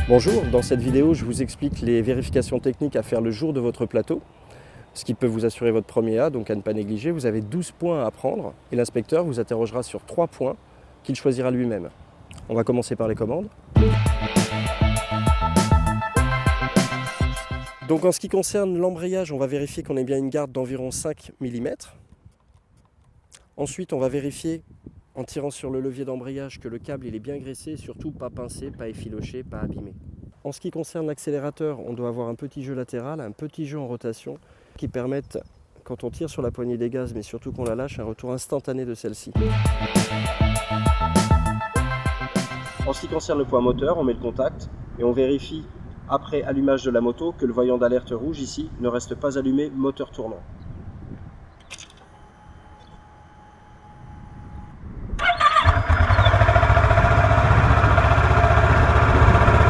Bonjour, dans cette vidéo je vous explique les vérifications techniques à faire le jour de votre plateau, ce qui peut vous assurer votre premier A, donc à ne pas négliger. Vous avez 12 points à apprendre et l'inspecteur vous interrogera sur 3 points qu'il choisira lui-même. On va commencer par les commandes. Donc en ce qui concerne l'embrayage, on va vérifier qu'on ait bien une garde d'environ 5 mm. Ensuite on va vérifier en tirant sur le levier d'embrayage que le câble il est bien graissé et surtout pas pincé, pas effiloché, pas abîmé. En ce qui concerne l'accélérateur, on doit avoir un petit jeu latéral, un petit jeu en rotation qui permettent, quand on tire sur la poignée des gaz mais surtout qu'on la lâche, un retour instantané de celle-ci. En ce qui concerne le point moteur, on met le contact et on vérifie après allumage de la moto que le voyant d'alerte rouge ici ne reste pas allumé moteur tournant.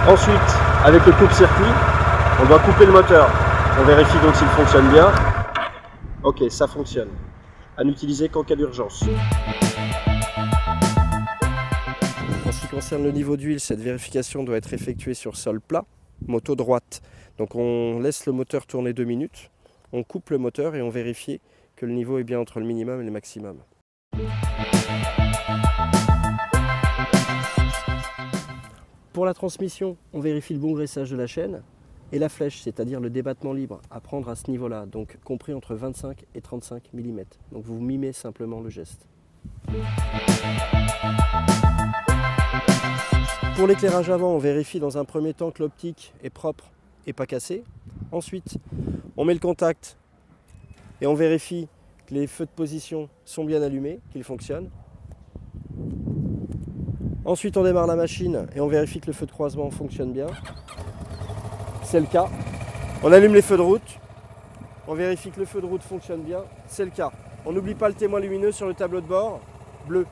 Ensuite, avec le coupe-circuit, on doit couper le moteur. On vérifie donc s'il fonctionne bien. Ok, ça fonctionne. À n'utiliser qu'en cas d'urgence. En ce qui concerne le niveau d'huile, cette vérification doit être effectuée sur sol plat, moto droite. Donc on laisse le moteur tourner 2 minutes, on coupe le moteur et on vérifie que le niveau est bien entre le minimum et le maximum. Pour la transmission, on vérifie le bon graissage de la chaîne et la flèche, c'est-à-dire le débattement libre, à prendre à ce niveau-là, donc compris entre 25 et 35 mm. Donc vous mimez simplement le geste. Pour l'éclairage avant, on vérifie dans un premier temps que l'optique est propre et pas cassée. Ensuite, on met le contact et on vérifie que les feux de position sont bien allumés, qu'ils fonctionnent. Ensuite, on démarre la machine et on vérifie que le feu de croisement fonctionne bien. C'est le cas. On allume les feux de route. On vérifie que le feu de route fonctionne bien. C'est le cas. On n'oublie pas le témoin lumineux sur le tableau de bord. Bleu.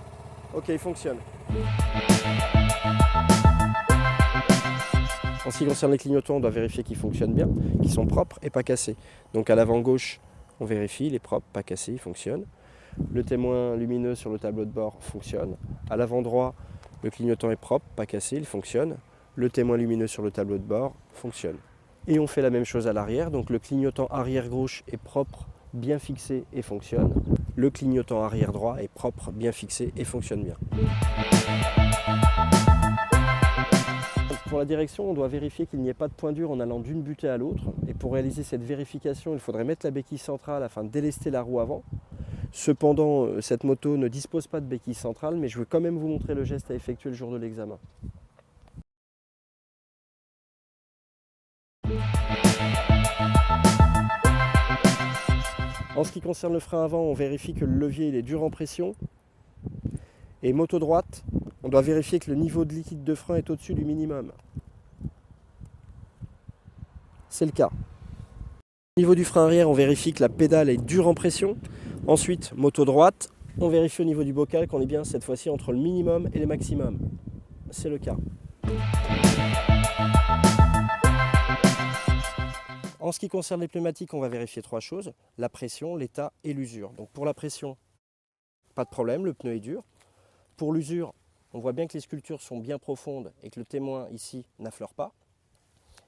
Ok, il fonctionne. En ce qui concerne les clignotants, on doit vérifier qu'ils fonctionnent bien, qu'ils sont propres et pas cassés. Donc à l'avant gauche, on vérifie, il est propre, pas cassé, il fonctionne. Le témoin lumineux sur le tableau de bord fonctionne. À l'avant droit, le clignotant est propre, pas cassé, il fonctionne. Le témoin lumineux sur le tableau de bord fonctionne. Et on fait la même chose à l'arrière, donc le clignotant arrière gauche est propre, bien fixé et fonctionne. Le clignotant arrière droit est propre, bien fixé et fonctionne bien. Pour la direction, on doit vérifier qu'il n'y ait pas de point dur en allant d'une butée à l'autre. Et pour réaliser cette vérification, il faudrait mettre la béquille centrale afin de délester la roue avant. Cependant, cette moto ne dispose pas de béquille centrale, mais je veux quand même vous montrer le geste à effectuer le jour de l'examen. En ce qui concerne le frein avant, on vérifie que le levier il est dur en pression. Et moto droite, on doit vérifier que le niveau de liquide de frein est au-dessus du minimum. C'est le cas. Au niveau du frein arrière, on vérifie que la pédale est dure en pression. Ensuite, moto droite, on vérifie au niveau du bocal qu'on est bien cette fois-ci entre le minimum et le maximum. C'est le cas. En ce qui concerne les pneumatiques, on va vérifier 3 choses, la pression, l'état et l'usure. Donc pour la pression, pas de problème, le pneu est dur. Pour l'usure, on voit bien que les sculptures sont bien profondes et que le témoin ici n'affleure pas.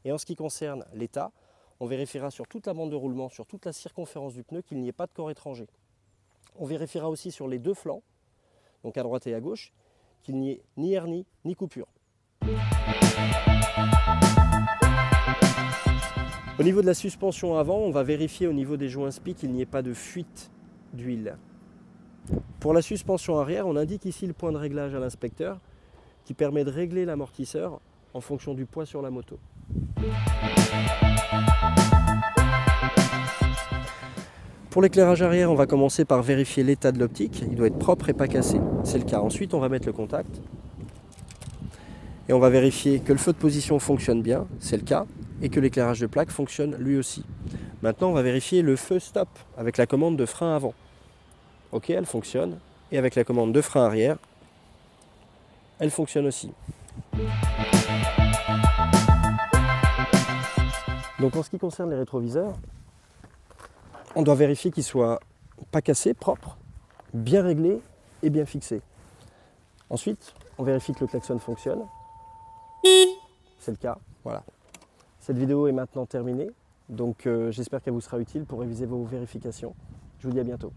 Et en ce qui concerne l'état, on vérifiera sur toute la bande de roulement, sur toute la circonférence du pneu qu'il n'y ait pas de corps étranger. On vérifiera aussi sur les 2 flancs, donc à droite et à gauche, qu'il n'y ait ni hernie ni coupure. Au niveau de la suspension avant, on va vérifier au niveau des joints spi qu'il n'y ait pas de fuite d'huile. Pour la suspension arrière, on indique ici le point de réglage à l'inspecteur qui permet de régler l'amortisseur en fonction du poids sur la moto. Pour l'éclairage arrière, on va commencer par vérifier l'état de l'optique. Il doit être propre et pas cassé. C'est le cas. Ensuite, on va mettre le contact. Et on va vérifier que le feu de position fonctionne bien. C'est le cas. Et que l'éclairage de plaque fonctionne lui aussi. Maintenant, on va vérifier le feu stop avec la commande de frein avant. Ok, elle fonctionne. Et avec la commande de frein arrière, elle fonctionne aussi. Donc en ce qui concerne les rétroviseurs, on doit vérifier qu'ils soient pas cassés, propres, bien réglés et bien fixés. Ensuite, on vérifie que le klaxon fonctionne. c'est le cas. Voilà. Cette vidéo est maintenant terminée, donc j'espère qu'elle vous sera utile pour réviser vos vérifications. Je vous dis à bientôt.